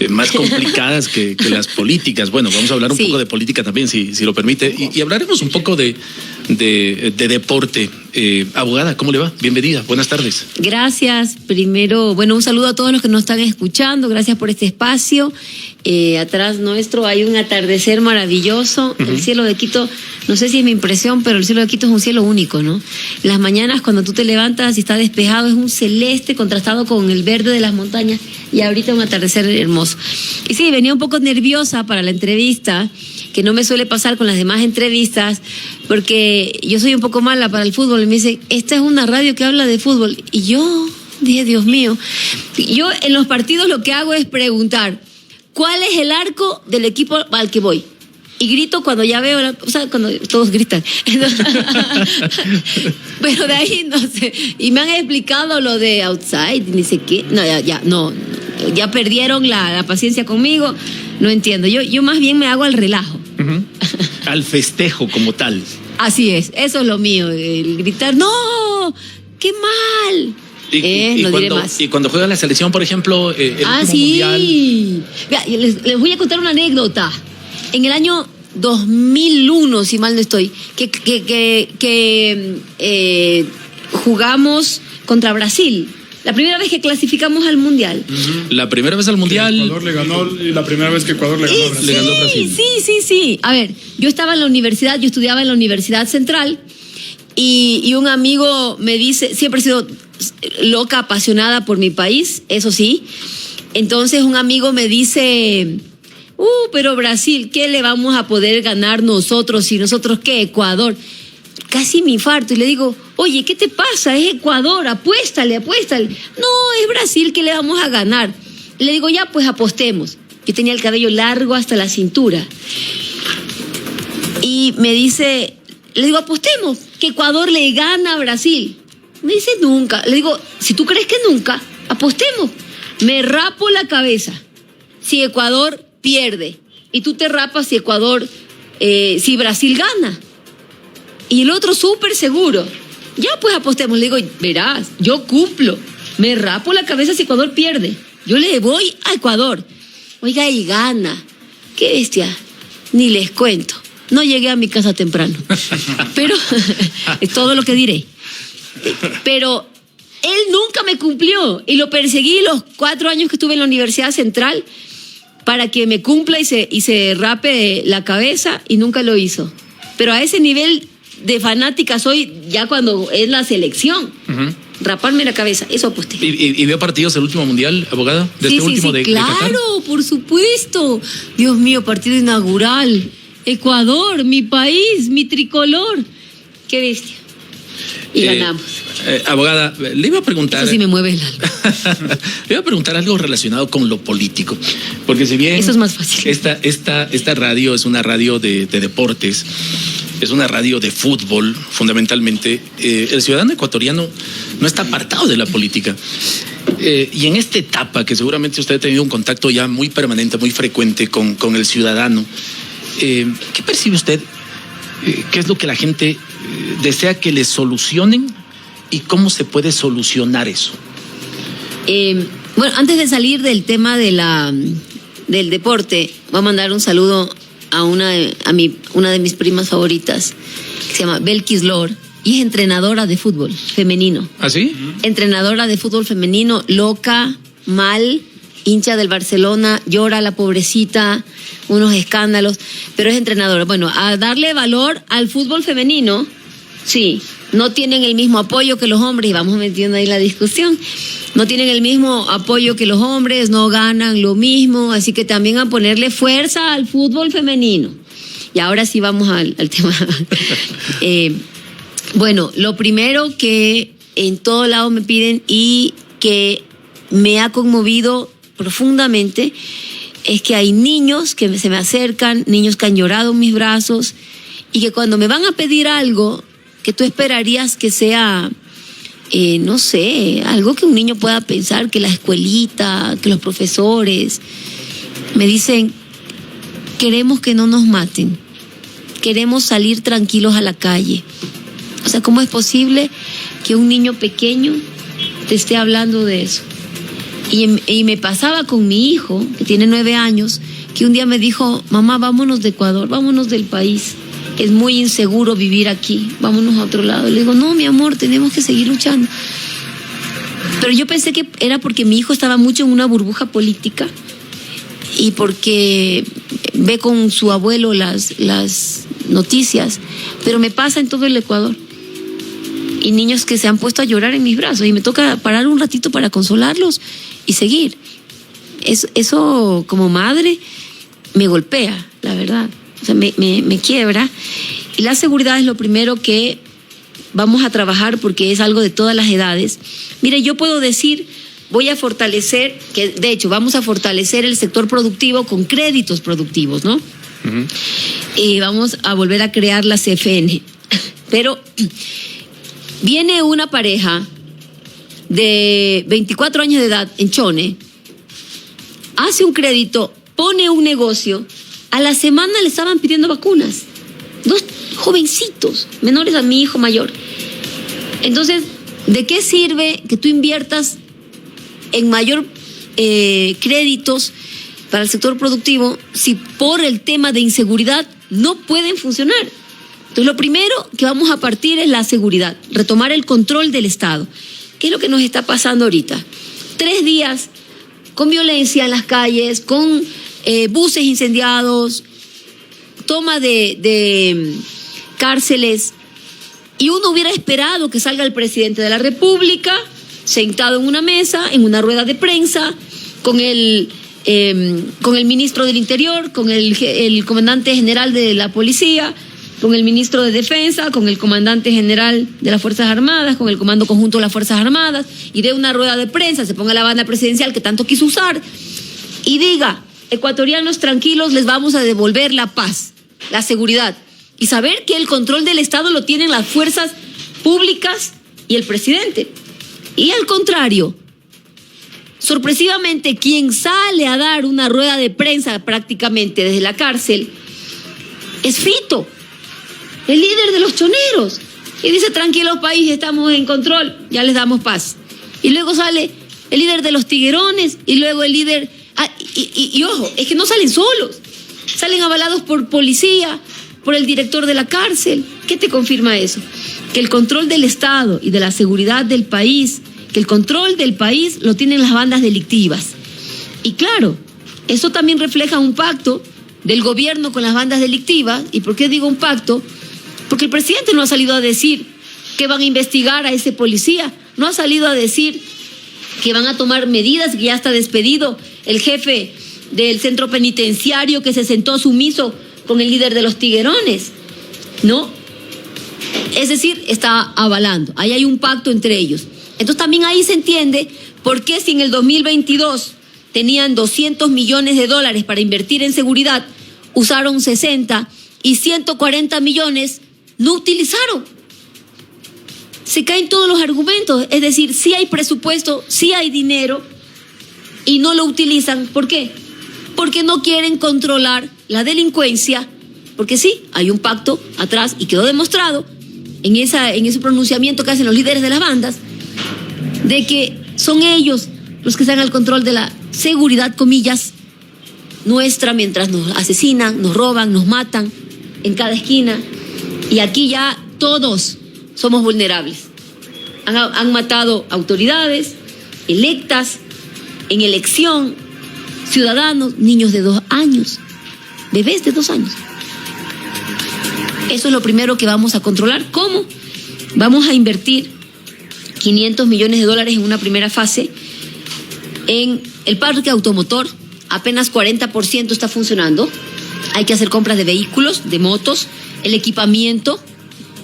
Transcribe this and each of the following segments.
más complicadas que las políticas. Bueno, vamos a hablar un poco de política también, si lo permite, y hablaremos un poco de deporte. Abogada, ¿cómo le va? Bienvenida, buenas tardes. Gracias. Primero, un saludo a todos los que nos están escuchando. Gracias por este espacio. Atrás nuestro hay un atardecer maravilloso. El cielo de Quito, no sé si es mi impresión, pero el cielo de Quito es un cielo único, ¿no? Las mañanas cuando tú te levantas y está despejado es un celeste contrastado con el verde de las montañas, y ahorita un atardecer hermoso. Y sí, venía un poco nerviosa para la entrevista, que no me suele pasar con las demás entrevistas, porque yo soy un poco mala para el fútbol. Y me dicen, esta es una radio que habla de fútbol. Y yo dije, Dios mío, yo en los partidos lo que hago es preguntar, ¿cuál es el arco del equipo al que voy? Y grito cuando ya veo, cuando todos gritan. Pero de ahí no sé. Y me han explicado lo de outside, ni sé qué. No, ya perdieron la paciencia conmigo. No entiendo. Yo más bien me hago al relajo. Al festejo como tal. Así es, eso es lo mío. El gritar, ¡no! ¡Qué mal! No diré más. Y cuando juega la selección, por ejemplo, el último mundial. Mira, les voy a contar una anécdota. En el año 2001, si mal no estoy, que jugamos contra Brasil. La primera vez que clasificamos al Mundial. La primera vez al Mundial. Ecuador le ganó, y la primera vez que Ecuador le ganó a Brasil. Le ganó a Brasil. Sí. A ver, yo estaba en la universidad, yo estudiaba en la Universidad Central, y un amigo me dice, siempre he sido loca, apasionada por mi país, eso sí. Entonces un amigo me dice, pero Brasil, ¿qué le vamos a poder ganar nosotros? ¿Y nosotros qué? Ecuador. Casi me infarto y le digo, oye, ¿qué te pasa? Es Ecuador, apuéstale. No, es Brasil, ¿qué le vamos a ganar? Le digo, ya, pues apostemos. Yo tenía el cabello largo hasta la cintura. Y me dice, le digo, apostemos, que Ecuador le gana a Brasil. Me dice, nunca. Le digo, si tú crees que nunca, apostemos. Me rapo la cabeza si Ecuador pierde, y tú te rapas si si Brasil gana. Y el otro súper seguro. Ya, pues apostemos. Le digo, verás, yo cumplo. Me rapo la cabeza si Ecuador pierde. Yo le voy a Ecuador. Oiga, y gana. Qué bestia. Ni les cuento. No llegué a mi casa temprano. Pero es todo lo que diré. Pero él nunca me cumplió. Y lo perseguí los 4 años que estuve en la Universidad Central para que me cumpla y se rape la cabeza, y nunca lo hizo. Pero a ese nivel de fanática soy ya cuando es la selección. Raparme la cabeza, eso aposté. ¿Y vio partidos del último mundial, abogada? De claro, por supuesto. Dios mío, partido inaugural. Ecuador, mi país, mi tricolor. Qué bestia. Y ganamos. Abogada, le iba a preguntar. Eso sí me mueve el alma. Le iba a preguntar algo relacionado con lo político. Porque si bien. Eso es más fácil. Esta radio es una radio de deportes, es una radio de fútbol, fundamentalmente. El ciudadano ecuatoriano no está apartado de la política. Y en esta etapa, que seguramente usted ha tenido un contacto ya muy permanente, muy frecuente con el ciudadano, ¿qué percibe usted? ¿Qué es lo que la gente desea que le solucionen y cómo se puede solucionar eso? Antes de salir del tema del deporte, voy a mandar un saludo a una de mis primas favoritas, que se llama Belkis Lor, y es entrenadora de fútbol femenino. ¿Ah, sí? Entrenadora de fútbol femenino, loca, mal, hincha del Barcelona, llora la pobrecita, unos escándalos, pero es entrenadora. Bueno, a darle valor al fútbol femenino, sí, no tienen el mismo apoyo que los hombres, y vamos metiendo ahí la discusión. No tienen el mismo apoyo que los hombres, no ganan lo mismo, así que también a ponerle fuerza al fútbol femenino. Y ahora sí vamos al tema. Lo primero que en todo lado me piden y que me ha conmovido profundamente es que hay niños que se me acercan, niños que han llorado en mis brazos, y que cuando me van a pedir algo que tú esperarías que sea, no sé, algo que un niño pueda pensar, que la escuelita, que los profesores, me dicen, queremos que no nos maten, queremos salir tranquilos a la calle. O sea, ¿cómo es posible que un niño pequeño te esté hablando de eso? Y me pasaba con mi hijo, que tiene 9 años, que un día me dijo, mamá, vámonos de Ecuador, vámonos del país. Es muy inseguro vivir aquí, vámonos a otro lado. Le digo, no, mi amor, tenemos que seguir luchando. Pero yo pensé que era porque mi hijo estaba mucho en una burbuja política y porque ve con su abuelo las noticias, pero me pasa en todo el Ecuador. Y niños que se han puesto a llorar en mis brazos y me toca parar un ratito para consolarlos y seguir. Eso como madre me golpea, la verdad. O sea, me quiebra. Y la seguridad es lo primero que vamos a trabajar porque es algo de todas las edades. Mire, yo puedo decir, voy a fortalecer, que de hecho vamos a fortalecer el sector productivo con créditos productivos, ¿no? Uh-huh. Y vamos a volver a crear la CFN. Pero viene una pareja de 24 años de edad en Chone, hace un crédito, pone un negocio, a la semana le estaban pidiendo vacunas. 2 jovencitos, menores a mi hijo mayor. Entonces, ¿de qué sirve que tú inviertas en mayor créditos para el sector productivo si por el tema de inseguridad no pueden funcionar? Entonces, lo primero que vamos a partir es la seguridad, retomar el control del Estado. ¿Qué es lo que nos está pasando ahorita? 3 días con violencia en las calles, con buses incendiados, toma de cárceles, y uno hubiera esperado que salga el presidente de la República sentado en una mesa, en una rueda de prensa, con el ministro del Interior, con el comandante general de la policía, con el ministro de Defensa, con el comandante general de las Fuerzas Armadas, con el Comando Conjunto de las Fuerzas Armadas, y de una rueda de prensa se ponga la banda presidencial que tanto quiso usar y diga, ecuatorianos tranquilos, les vamos a devolver la paz, la seguridad, y saber que el control del Estado lo tienen las fuerzas públicas y el presidente. Y al contrario, sorpresivamente, quien sale a dar una rueda de prensa prácticamente desde la cárcel es Fito, el líder de los choneros, y dice, tranquilos país, estamos en control, ya les damos paz. Y luego sale el líder de los tiguerones, y luego el líder... Y ojo, es que no salen solos, salen avalados por policía, por el director de la cárcel. ¿Qué te confirma eso? Que el control del Estado y de la seguridad del país, que el control del país lo tienen las bandas delictivas. Y claro, eso también refleja un pacto del gobierno con las bandas delictivas. ¿Y por qué digo un pacto? Porque el presidente no ha salido a decir que van a investigar a ese policía, no ha salido a decir que van a tomar medidas, que ya está despedido el jefe del centro penitenciario que se sentó sumiso con el líder de los tiguerones, ¿no? Es decir, está avalando, ahí hay un pacto entre ellos. Entonces también ahí se entiende por qué si en el 2022 tenían $200 millones para invertir en seguridad, usaron 60 y 140 millones no utilizaron. Se caen todos los argumentos, es decir, sí hay presupuesto, sí hay dinero y no lo utilizan. ¿Por qué? Porque no quieren controlar la delincuencia, porque sí, hay un pacto atrás y quedó demostrado en ese pronunciamiento que hacen los líderes de las bandas, de que son ellos los que están al control de la seguridad, comillas, nuestra, mientras nos asesinan, nos roban, nos matan en cada esquina. Y aquí ya todos somos vulnerables. Han matado autoridades electas, en elección, ciudadanos, niños de 2 años, bebés de 2 años. Eso es lo primero que vamos a controlar. ¿Cómo? Vamos a invertir $500 millones en una primera fase en el parque automotor. Apenas 40% está funcionando. Hay que hacer compras de vehículos, de motos, el equipamiento,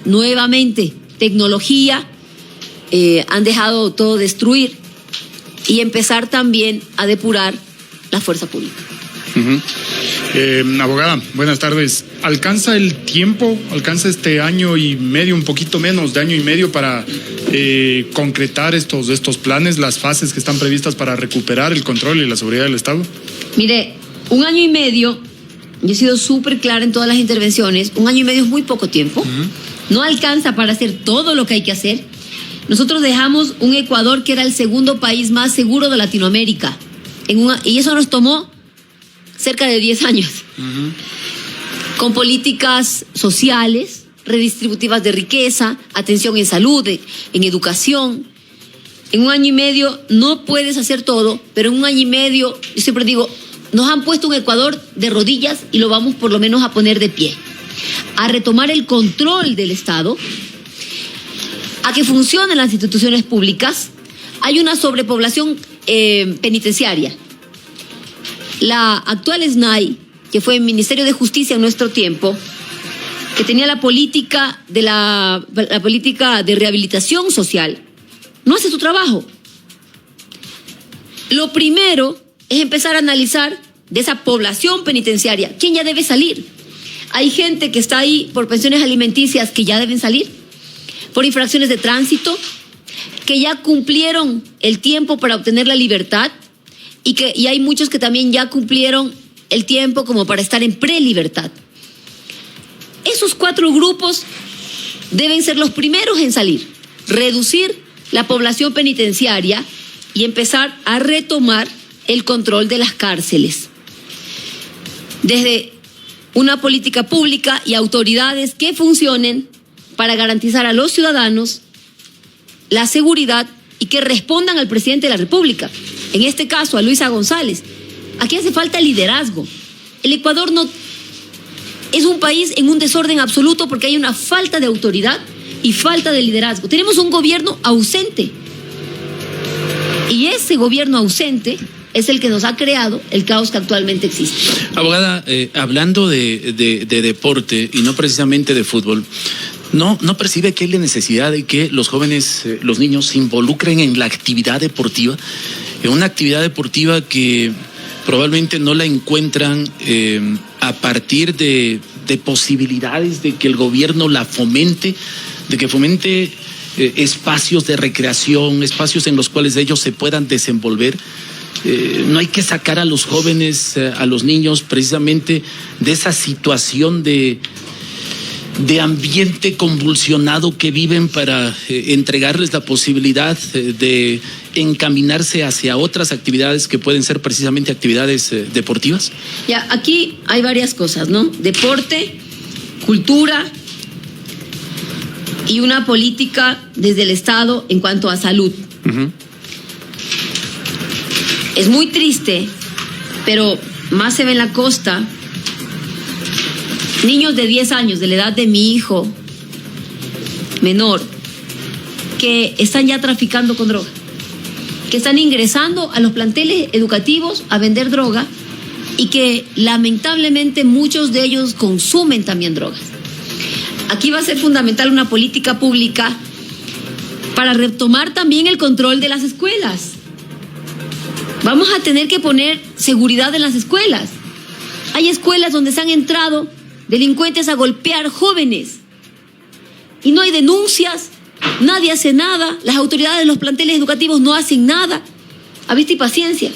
nuevamente tecnología, han dejado todo destruir, y empezar también a depurar la fuerza pública. Abogada, buenas tardes. ¿Alcanza el tiempo, alcanza este año y medio, un poquito menos de año y medio para concretar estos planes, las fases que están previstas para recuperar el control y la seguridad del Estado? Mire, 1 año y medio, yo he sido súper clara en todas las intervenciones, 1 año y medio es muy poco tiempo, no alcanza para hacer todo lo que hay que hacer, Nosotros dejamos un Ecuador que era el segundo país más seguro de Latinoamérica. Y eso nos tomó cerca de 10 años. Con políticas sociales, redistributivas de riqueza, atención en salud, en educación. En 1 año y medio no puedes hacer todo, pero en 1 año y medio, yo siempre digo, nos han puesto un Ecuador de rodillas y lo vamos por lo menos a poner de pie. A retomar el control del Estado, a que funcionen las instituciones públicas. Hay una sobrepoblación penitenciaria. La actual SNAI, que fue el Ministerio de Justicia en nuestro tiempo, que tenía la política de rehabilitación social, no hace su trabajo. Lo primero es empezar a analizar de esa población penitenciaria quién ya debe salir. Hay gente que está ahí por pensiones alimenticias que ya deben salir, por infracciones de tránsito, que ya cumplieron el tiempo para obtener la libertad y hay muchos que también ya cumplieron el tiempo como para estar en prelibertad. Esos 4 grupos deben ser los primeros en salir, reducir la población penitenciaria y empezar a retomar el control de las cárceles. Desde una política pública y autoridades que funcionen para garantizar a los ciudadanos la seguridad y que respondan al presidente de la República, en este caso a Luisa González. Aquí hace falta liderazgo. El Ecuador no es un país en un desorden absoluto porque hay una falta de autoridad y falta de liderazgo. Tenemos un gobierno ausente y ese gobierno ausente es el que nos ha creado el caos que actualmente existe. Abogada, hablando de deporte y no precisamente de fútbol, ¿no percibe que hay la necesidad de que los jóvenes, los niños, se involucren en la actividad deportiva? En una actividad deportiva que probablemente no la encuentran a partir de posibilidades de que el gobierno la fomente, de que fomente espacios de recreación, espacios en los cuales ellos se puedan desenvolver. No hay que sacar a los jóvenes, a los niños, precisamente de esa situación de ambiente convulsionado que viven para entregarles la posibilidad de encaminarse hacia otras actividades que pueden ser precisamente actividades deportivas. Ya, aquí hay varias cosas, ¿no? Deporte, cultura y una política desde el Estado en cuanto a salud. Es muy triste, pero más se ve en la costa, niños de 10 años, de la edad de mi hijo menor, que están ya traficando con droga, que están ingresando a los planteles educativos a vender droga y que lamentablemente muchos de ellos consumen también drogas. Aquí va a ser fundamental una política pública para retomar también el control de las escuelas. Vamos a tener que poner seguridad en las escuelas. Hay escuelas donde se han entrado delincuentes a golpear jóvenes y no hay denuncias, nadie hace nada, las autoridades de los planteles educativos no hacen nada. A vista y paciencia.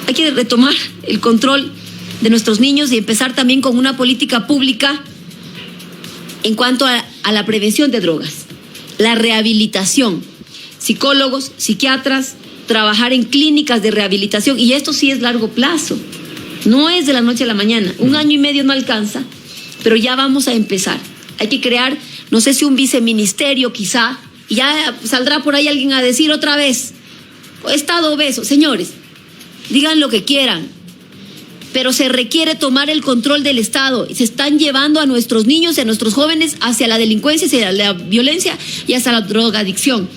Hay que retomar el control de nuestros niños y empezar también con una política pública en cuanto a la prevención de drogas, la rehabilitación, psicólogos, psiquiatras, trabajar en clínicas de rehabilitación, y esto sí es largo plazo, no es de la noche a la mañana. 1 año y medio no alcanza, pero ya vamos a empezar. Hay que crear, no sé si un viceministerio quizá, y ya saldrá por ahí alguien a decir otra vez, Estado obeso. Señores, digan lo que quieran, pero se requiere tomar el control del Estado. Se están llevando a nuestros niños y a nuestros jóvenes hacia la delincuencia, hacia la violencia y hacia la drogadicción.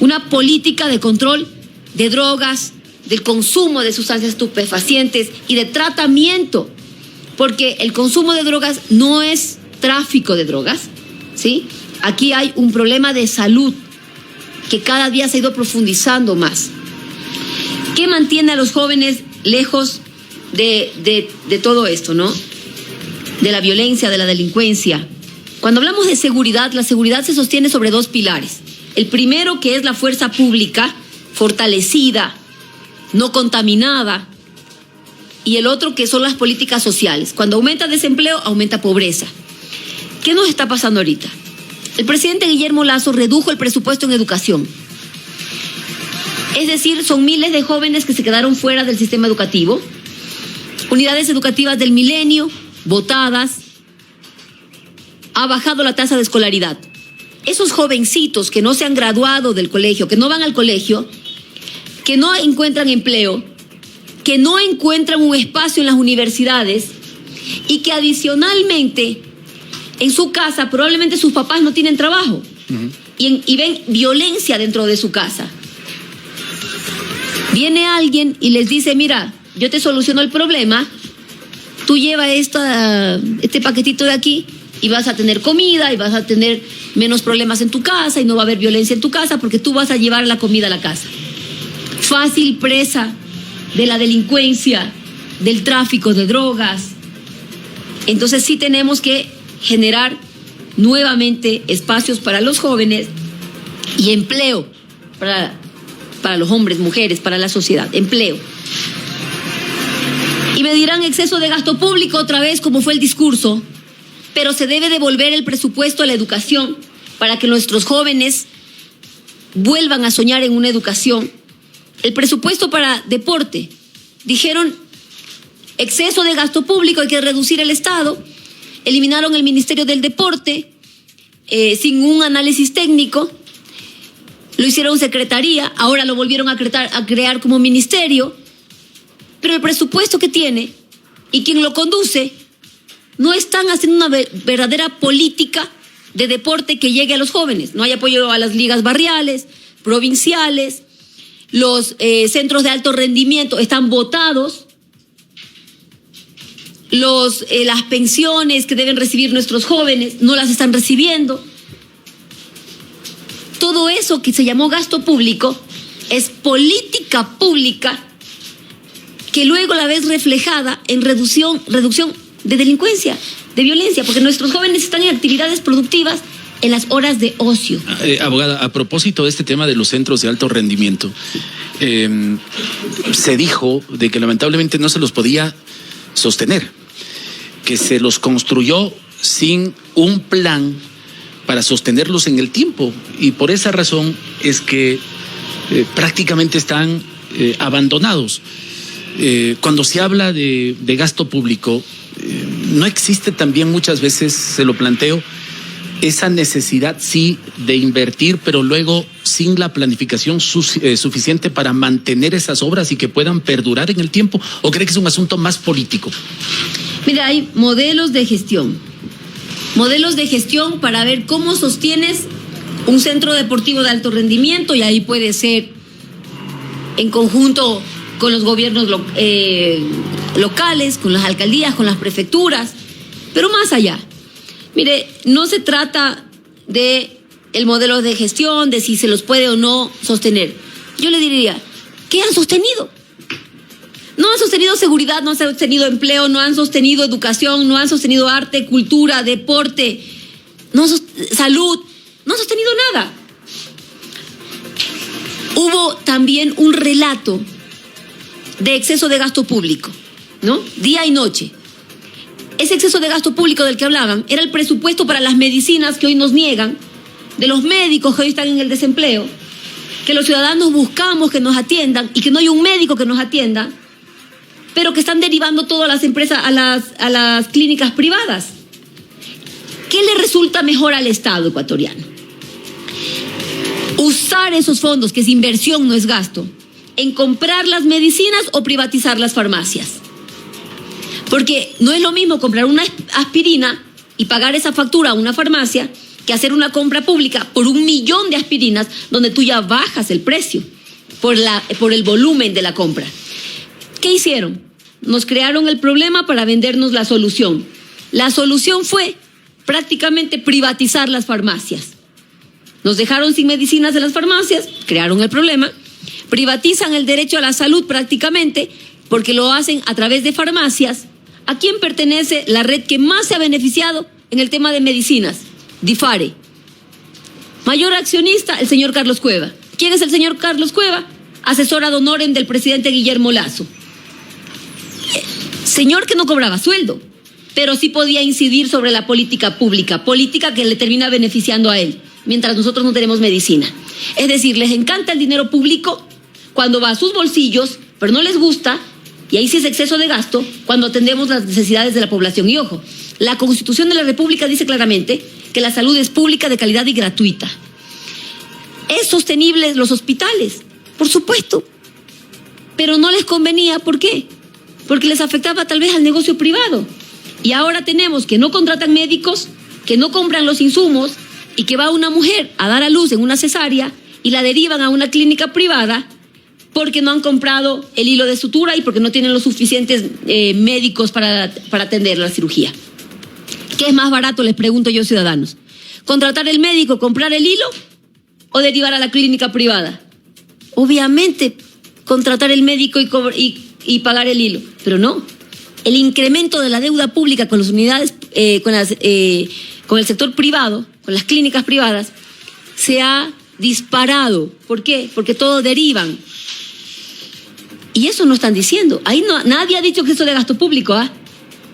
Una política de control de drogas, del consumo de sustancias estupefacientes y de tratamiento, porque el consumo de drogas no es tráfico de drogas, ¿sí? Aquí hay un problema de salud que cada día se ha ido profundizando más. ¿Qué mantiene a los jóvenes lejos de todo esto, no? De la violencia, de la delincuencia. Cuando hablamos de seguridad, la seguridad se sostiene sobre 2 pilares. El primero, que es la fuerza pública, fortalecida, no contaminada, y el otro, que son las políticas sociales. Cuando aumenta desempleo, aumenta pobreza. ¿Qué nos está pasando ahorita? El presidente Guillermo Lasso redujo el presupuesto en educación. Es decir, son miles de jóvenes que se quedaron fuera del sistema educativo. Unidades educativas del milenio, botadas. Ha bajado la tasa de escolaridad. Esos jovencitos que no se han graduado del colegio, que no van al colegio, que no encuentran empleo, que no encuentran un espacio en las universidades y que adicionalmente en su casa probablemente sus papás no tienen trabajo y ven violencia dentro de su casa. Viene alguien y les dice, mira, yo te soluciono el problema, tú lleva este paquetito de aquí y vas a tener comida y vas a tener menos problemas en tu casa y no va a haber violencia en tu casa porque tú vas a llevar la comida a la casa. Fácil presa de la delincuencia, del tráfico de drogas. Entonces sí tenemos que generar nuevamente espacios para los jóvenes y empleo para los hombres, mujeres, para la sociedad, empleo. Y me dirán exceso de gasto público otra vez, como fue el discurso, pero se debe devolver el presupuesto a la educación para que nuestros jóvenes vuelvan a soñar en una educación. El presupuesto para deporte, dijeron exceso de gasto público, hay que reducir el Estado, eliminaron el Ministerio del Deporte sin un análisis técnico, lo hicieron secretaría, ahora lo volvieron a crear como ministerio, pero el presupuesto que tiene y quien lo conduce no están haciendo una verdadera política de deporte que llegue a los jóvenes. No hay apoyo a las ligas barriales, provinciales, los centros de alto rendimiento están botados, las pensiones que deben recibir nuestros jóvenes no las están recibiendo. Todo eso que se llamó gasto público es política pública que luego la ves reflejada en reducción de delincuencia, de violencia, porque nuestros jóvenes están en actividades productivas en las horas de ocio. Abogada, a propósito de este tema de los centros de alto rendimiento, se dijo de que lamentablemente no se los podía sostener, que se los construyó sin un plan para sostenerlos en el tiempo, y por esa razón es que prácticamente están abandonados. Cuando se habla de gasto público, no existe también muchas veces, se lo planteo, esa necesidad sí de invertir, pero luego sin la planificación suficiente para mantener esas obras y que puedan perdurar en el tiempo, ¿o cree que es un asunto más político? Mira, hay modelos de gestión para ver cómo sostienes un centro deportivo de alto rendimiento, y ahí puede ser en conjunto con los gobiernos locales, con las alcaldías, con las prefecturas, pero más allá. Mire, no se trata de el modelo de gestión, de si se los puede o no sostener. Yo le diría, ¿qué han sostenido? No han sostenido seguridad, no han sostenido empleo, no han sostenido educación, no han sostenido arte, cultura, deporte, salud, no han sostenido nada. Hubo también un relato de exceso de gasto público, ¿no? Día y noche. Ese exceso de gasto público del que hablaban era el presupuesto para las medicinas que hoy nos niegan, de los médicos que hoy están en el desempleo, que los ciudadanos buscamos que nos atiendan y que no hay un médico que nos atienda, pero que están derivando todo a las empresas, a las clínicas privadas. ¿Qué le resulta mejor al Estado ecuatoriano? Usar esos fondos, que es inversión, no es gasto, en comprar las medicinas o privatizar las farmacias. Porque no es lo mismo comprar una aspirina y pagar esa factura a una farmacia que hacer una compra pública por 1 millón de aspirinas, donde tú ya bajas el precio por el volumen de la compra. ¿Qué hicieron? Nos crearon el problema para vendernos la solución. La solución fue prácticamente privatizar las farmacias. Nos dejaron sin medicinas en las farmacias, crearon el problema, privatizan el derecho a la salud prácticamente, porque lo hacen a través de farmacias. ¿A quién pertenece la red que más se ha beneficiado en el tema de medicinas? DIFARE. Mayor accionista, el señor Carlos Cueva. ¿Quién es el señor Carlos Cueva? Asesor ad honorem del presidente Guillermo Lasso. Señor que no cobraba sueldo. pero sí podía incidir sobre la política pública, política que le termina beneficiando a él, mientras nosotros no tenemos medicina. Es decir, les encanta el dinero público cuando va a sus bolsillos, pero no les gusta, y ahí sí es exceso de gasto, cuando atendemos las necesidades de la población. Y ojo, la Constitución de la República dice claramente que la salud es pública, de calidad y gratuita. ¿Es sostenible los hospitales? Por supuesto, pero no les convenía. ¿Por qué? Porque les afectaba tal vez al negocio privado. Y ahora tenemos que no contratan médicos, que no compran los insumos, y que va una mujer a dar a luz en una cesárea y la derivan a una clínica privada porque no han comprado el hilo de sutura y porque no tienen los suficientes médicos para atender la cirugía. ¿Qué es más barato, les pregunto yo, ciudadanos? ¿Contratar el médico, comprar el hilo o derivar a la clínica privada? Obviamente, contratar el médico y pagar el hilo, pero no. El incremento de la deuda pública con las unidades, con el sector privado, con las clínicas privadas, se ha disparado. ¿Por qué? Porque todos derivan. Y eso no están diciendo. Ahí no, nadie ha dicho que eso de gasto público, ¿ah?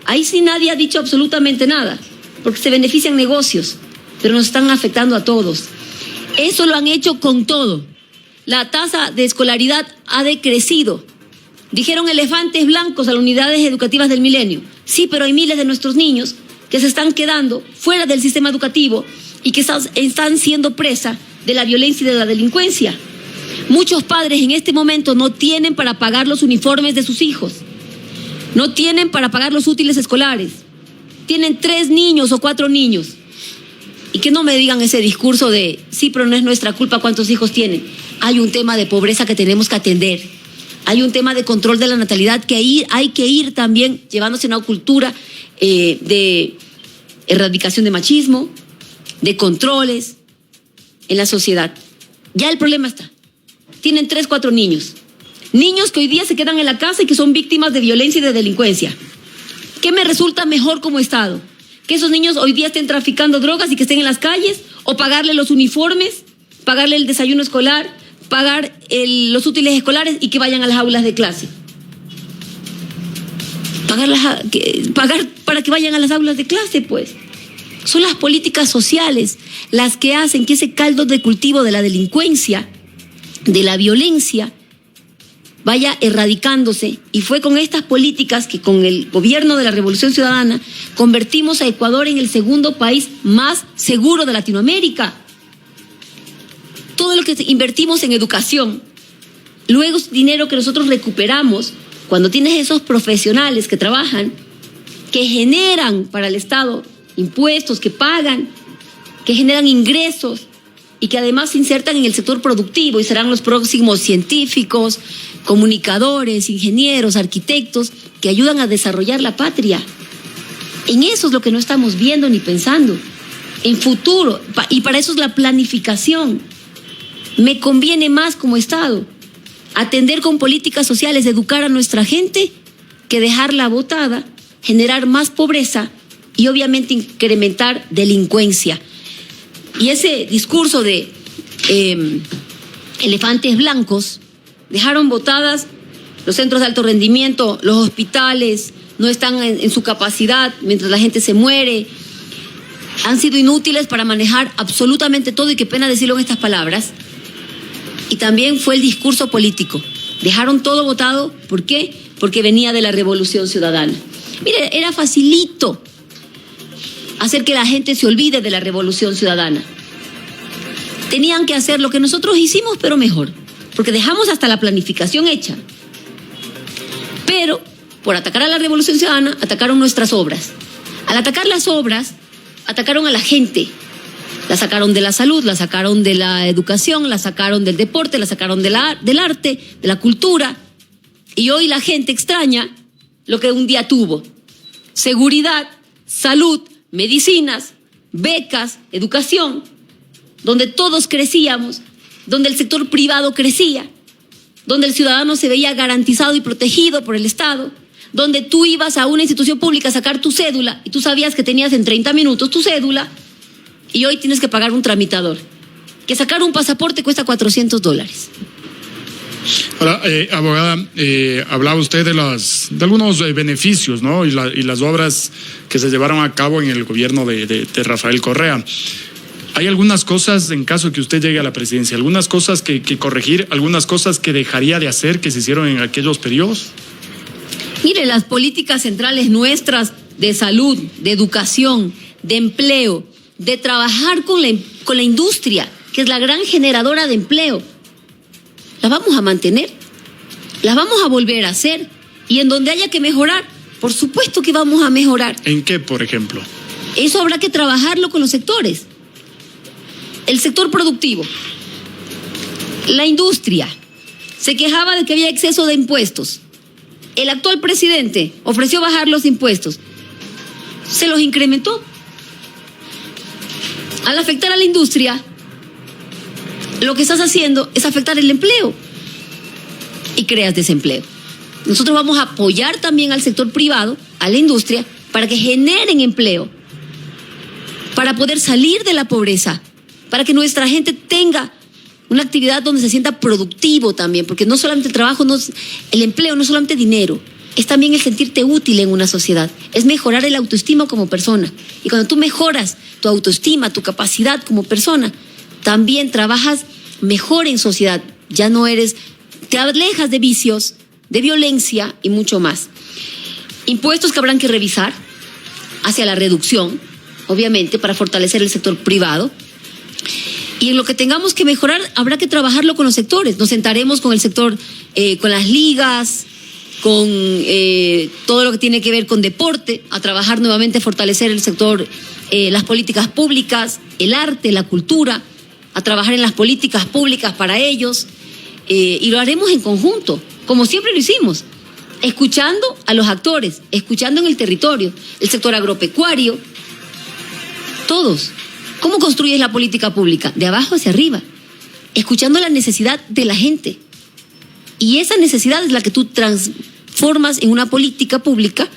Ahí sí nadie ha dicho absolutamente nada, porque se benefician negocios, pero nos están afectando a todos. Eso lo han hecho con todo. La tasa de escolaridad ha decrecido. Dijeron elefantes blancos a las unidades educativas del milenio. Sí, pero hay miles de nuestros niños que se están quedando fuera del sistema educativo y que están siendo presa de la violencia y de la delincuencia. Muchos padres en este momento no tienen para pagar los uniformes de sus hijos. No tienen para pagar los útiles escolares. Tienen 3 niños o 4 niños. Y que no me digan ese discurso de, sí, pero no es nuestra culpa cuántos hijos tienen. Hay un tema de pobreza que tenemos que atender. Hay un tema de control de la natalidad que hay que ir también llevándose una cultura de erradicación de machismo, de controles en la sociedad. Ya el problema está. Tienen 3, 4 niños. Niños que hoy día se quedan en la casa y que son víctimas de violencia y de delincuencia. ¿Qué me resulta mejor como Estado? ¿Que esos niños hoy día estén traficando drogas y que estén en las calles? ¿O pagarle los uniformes, pagarle el desayuno escolar, pagar los útiles escolares y que vayan a las aulas de clase? Pagar para que vayan a las aulas de clase, pues. Son las políticas sociales las que hacen que ese caldo de cultivo de la delincuencia, de la violencia, vaya erradicándose. Y fue con estas políticas que con el gobierno de la Revolución Ciudadana convertimos a Ecuador en el segundo país más seguro de Latinoamérica. Todo lo que invertimos en educación, luego es dinero que nosotros recuperamos cuando tienes esos profesionales que trabajan, que generan para el Estado impuestos, que pagan, que generan ingresos y que además se insertan en el sector productivo y serán los próximos científicos, comunicadores, ingenieros, arquitectos que ayudan a desarrollar la patria. En eso es lo que no estamos viendo ni pensando, en futuro, y para eso es la planificación. Me conviene más como Estado atender con políticas sociales, educar a nuestra gente, que dejarla botada, generar más pobreza y obviamente incrementar delincuencia. Y ese discurso de elefantes blancos, dejaron botadas los centros de alto rendimiento, los hospitales no están en su capacidad mientras la gente se muere. Han sido inútiles para manejar absolutamente todo, y qué pena decirlo en estas palabras. Y también fue el discurso político. Dejaron todo botado. ¿Por qué? Porque venía de la Revolución Ciudadana. Mire, era facilito hacer que la gente se olvide de la Revolución Ciudadana. Tenían que hacer lo que nosotros hicimos, pero mejor, porque dejamos hasta la planificación hecha. Pero por atacar a la Revolución Ciudadana, atacaron nuestras obras. Al atacar las obras, atacaron a la gente. La sacaron de la salud, la sacaron de la educación, la sacaron del deporte, la sacaron del arte, de la cultura. Y hoy la gente extraña lo que un día tuvo: seguridad, salud, medicinas, becas, educación, donde todos crecíamos, donde el sector privado crecía, donde el ciudadano se veía garantizado y protegido por el Estado, donde tú ibas a una institución pública a sacar tu cédula y tú sabías que tenías en 30 minutos tu cédula, y hoy tienes que pagar un tramitador, que sacar un pasaporte cuesta $400. Ahora, abogada, hablaba usted de algunos beneficios, ¿no? Y las obras que se llevaron a cabo en el gobierno de Rafael Correa. Hay algunas cosas, en caso de que usted llegue a la presidencia, algunas cosas que corregir, algunas cosas que dejaría de hacer que se hicieron en aquellos periodos. Mire, las políticas centrales nuestras de salud, de educación, de empleo, de trabajar con la industria, que es la gran generadora de empleo, las vamos a mantener, las vamos a volver a hacer, y en donde haya que mejorar, por supuesto que vamos a mejorar. ¿En qué, por ejemplo? Eso habrá que trabajarlo con los sectores. El sector productivo, la industria, se quejaba de que había exceso de impuestos. El actual presidente ofreció bajar los impuestos, se los incrementó. Al afectar a la industria, lo que estás haciendo es afectar el empleo y creas desempleo. Nosotros vamos a apoyar también al sector privado, a la industria, para que generen empleo, para poder salir de la pobreza, para que nuestra gente tenga una actividad donde se sienta productivo también, porque no solamente el trabajo, el empleo no es solamente dinero, es también el sentirte útil en una sociedad, es mejorar el autoestima como persona. Y cuando tú mejoras tu autoestima, tu capacidad como persona, también trabajas mejor en sociedad, te alejas de vicios, de violencia y mucho más. Impuestos que habrán que revisar hacia la reducción, obviamente, para fortalecer el sector privado. Y en lo que tengamos que mejorar, habrá que trabajarlo con los sectores. Nos sentaremos con el sector, con las ligas, con todo lo que tiene que ver con deporte, a trabajar nuevamente, fortalecer el sector, las políticas públicas, el arte, la cultura, a trabajar en las políticas públicas para ellos, y lo haremos en conjunto, como siempre lo hicimos, escuchando a los actores, escuchando en el territorio, el sector agropecuario, todos. ¿Cómo construyes la política pública? De abajo hacia arriba, escuchando la necesidad de la gente. Y esa necesidad es la que tú transformas en una política pública,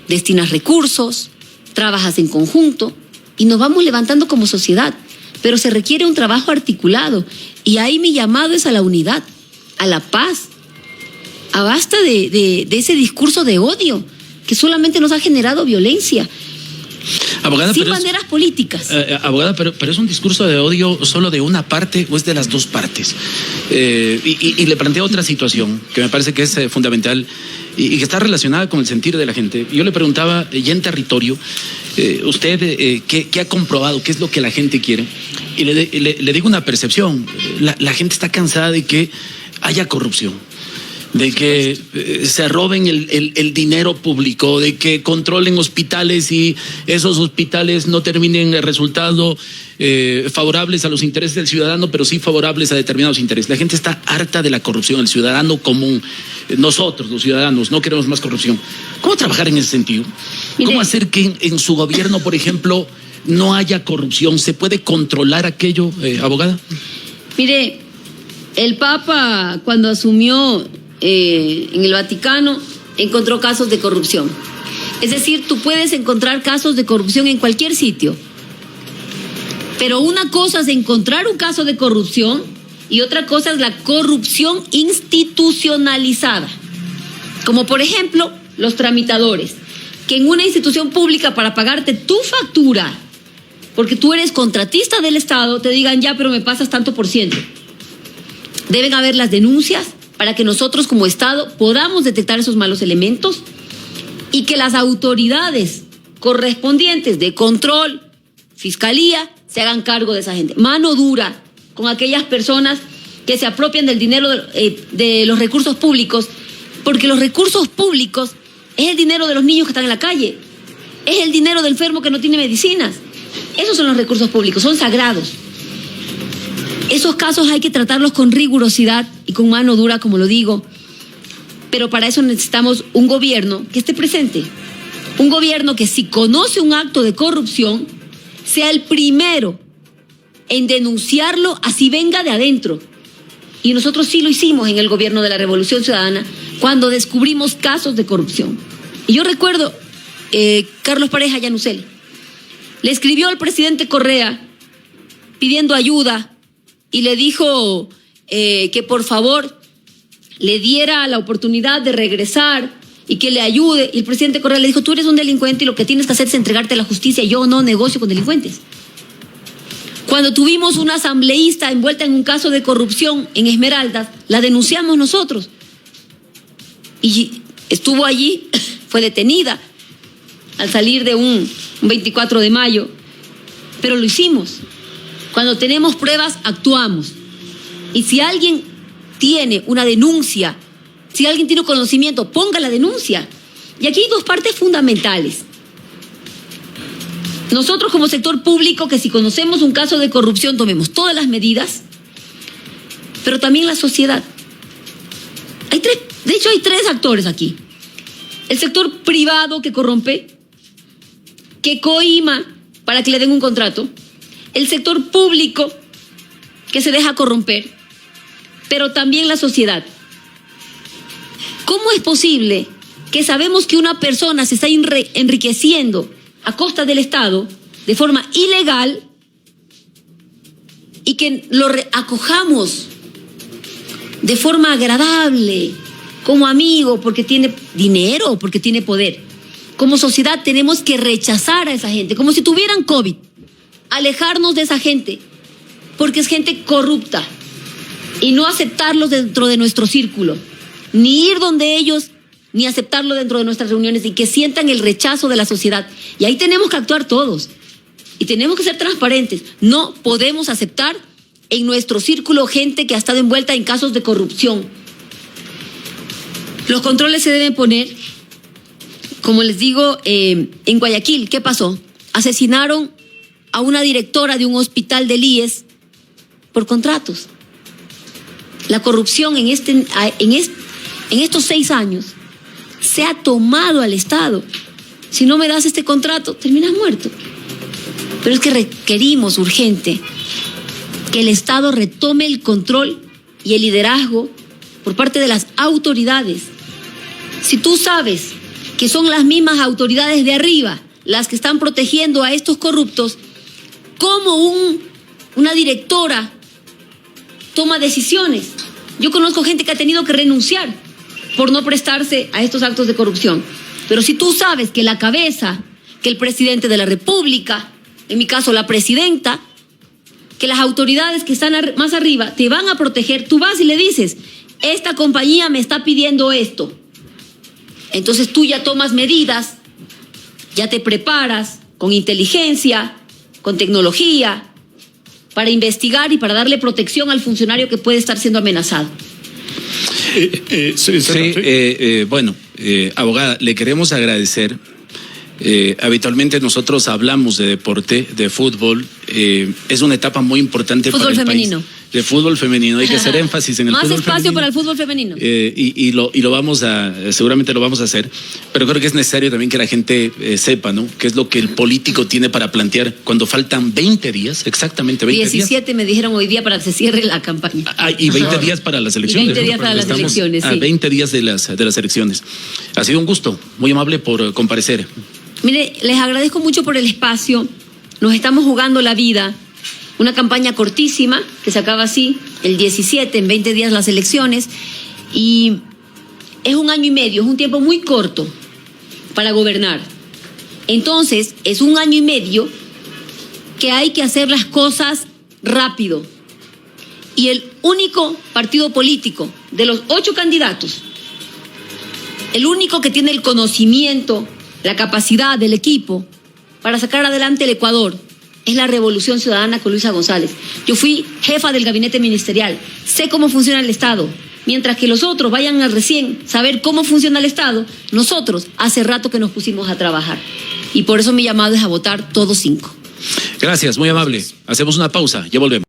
destinas recursos, trabajas en conjunto y nos vamos levantando como sociedad. Pero se requiere un trabajo articulado, y ahí mi llamado es a la unidad, a la paz. Basta de ese discurso de odio que solamente nos ha generado violencia. Abogada, sin banderas políticas. Abogada, pero ¿es un discurso de odio solo de una parte o es de las dos partes? Y le planteo otra situación que me parece que es fundamental y que está relacionada con el sentir de la gente. Yo le preguntaba, ya en territorio, usted ¿qué ha comprobado? ¿Qué es lo que la gente quiere? Y le digo una percepción. La gente está cansada de que haya corrupción, de que se roben el dinero público, de que controlen hospitales y esos hospitales no terminen resultando favorables a los intereses del ciudadano, pero sí favorables a determinados intereses. La gente está harta de la corrupción, el ciudadano común. Nosotros, los ciudadanos, no queremos más corrupción. ¿Cómo trabajar en ese sentido? ¿Cómo hacer que en su gobierno, por ejemplo, no haya corrupción? ¿Se puede controlar aquello, abogada? Mire, el Papa, cuando asumió en el Vaticano, encontró casos de corrupción. Es decir, tú puedes encontrar casos de corrupción en cualquier sitio, pero una cosa es encontrar un caso de corrupción y otra cosa es la corrupción institucionalizada, como por ejemplo los tramitadores, que en una institución pública, para pagarte tu factura, porque tú eres contratista del Estado, te digan ya, pero me pasas tanto por ciento. Deben haber las denuncias para que nosotros como Estado podamos detectar esos malos elementos y que las autoridades correspondientes de control, fiscalía, se hagan cargo de esa gente. Mano dura con aquellas personas que se apropian del dinero de los recursos públicos, porque los recursos públicos es el dinero de los niños que están en la calle, es el dinero del enfermo que no tiene medicinas. Esos son los recursos públicos, son sagrados. Esos casos hay que tratarlos con rigurosidad y con mano dura, como lo digo, pero para eso necesitamos un gobierno que esté presente, un gobierno que, si conoce un acto de corrupción, sea el primero en denunciarlo, así venga de adentro. Y nosotros sí lo hicimos en el gobierno de la Revolución Ciudadana cuando descubrimos casos de corrupción. Y yo recuerdo, Carlos Pareja Llanucel le escribió al presidente Correa pidiendo ayuda y le dijo que por favor le diera la oportunidad de regresar y que le ayude. Y el presidente Correa le dijo, tú eres un delincuente y lo que tienes que hacer es entregarte a la justicia. Yo no negocio con delincuentes. Cuando tuvimos una asambleísta envuelta en un caso de corrupción en Esmeraldas, la denunciamos nosotros. Y estuvo allí, fue detenida al salir de un 24 de mayo, pero lo hicimos. Cuando tenemos pruebas, actuamos. Y si alguien tiene una denuncia, si alguien tiene conocimiento, ponga la denuncia. Y aquí hay dos partes fundamentales. Nosotros como sector público, que si conocemos un caso de corrupción, tomemos todas las medidas, pero también la sociedad. Hay tres actores aquí. El sector privado que corrompe, que coima para que le den un contrato. El sector público que se deja corromper, pero también la sociedad. ¿Cómo es posible que sabemos que una persona se está enriqueciendo a costa del Estado de forma ilegal y que lo acojamos de forma agradable, como amigo, porque tiene dinero, porque tiene poder? Como sociedad tenemos que rechazar a esa gente, como si tuvieran COVID, alejarnos de esa gente, porque es gente corrupta, y no aceptarlos dentro de nuestro círculo, ni ir donde ellos, ni aceptarlo dentro de nuestras reuniones, y que sientan el rechazo de la sociedad. Y ahí tenemos que actuar todos, y tenemos que ser transparentes. No podemos aceptar en nuestro círculo gente que ha estado envuelta en casos de corrupción. Los controles se deben poner, como les digo, en Guayaquil. ¿Qué pasó? Asesinaron a una directora de un hospital del IES por contratos. La corrupción en estos 6 años se ha tomado al Estado. Si no me das este contrato, terminas muerto. Pero es que requerimos urgente que el Estado retome el control y el liderazgo por parte de las autoridades. Si tú sabes que son las mismas autoridades de arriba las que están protegiendo a estos corruptos, ¿cómo una directora toma decisiones? Yo conozco gente que ha tenido que renunciar por no prestarse a estos actos de corrupción. Pero si tú sabes que la cabeza, que el presidente de la República, en mi caso la presidenta, que las autoridades que están más arriba te van a proteger, tú vas y le dices, esta compañía me está pidiendo esto. Entonces tú ya tomas medidas, ya te preparas con inteligencia, con tecnología, para investigar y para darle protección al funcionario que puede estar siendo amenazado. Bueno, abogada, le queremos agradecer. Habitualmente nosotros hablamos de deporte, de fútbol. Es una etapa muy importante para el femenino. país. De fútbol femenino. Hay que hacer énfasis en el más fútbol femenino. Más espacio para el fútbol femenino. Y lo vamos a, seguramente lo vamos a hacer. Pero creo que es necesario también que la gente sepa, ¿no? Qué es lo que el político tiene para plantear cuando faltan 20 días, exactamente 20 días. 17 me dijeron hoy día para que se cierre la campaña. Y 20 días para las elecciones. 20 días para las elecciones, sí. 20 días de las elecciones. Ha sido un gusto, muy amable por comparecer. Mire, les agradezco mucho por el espacio. Nos estamos jugando la vida. Una campaña cortísima, que se acaba así, el 17, en 20 días las elecciones. Y es 1 año y medio, es un tiempo muy corto para gobernar. Entonces, es 1 año y medio que hay que hacer las cosas rápido. Y el único partido político de los 8 candidatos, el único que tiene el conocimiento, la capacidad del equipo para sacar adelante el Ecuador, es la Revolución Ciudadana con Luisa González. Yo fui jefa del gabinete ministerial, sé cómo funciona el Estado. Mientras que los otros vayan a recién saber cómo funciona el Estado, nosotros hace rato que nos pusimos a trabajar. Y por eso mi llamado es a votar todos 5. Gracias, muy amable. Hacemos una pausa, ya volvemos.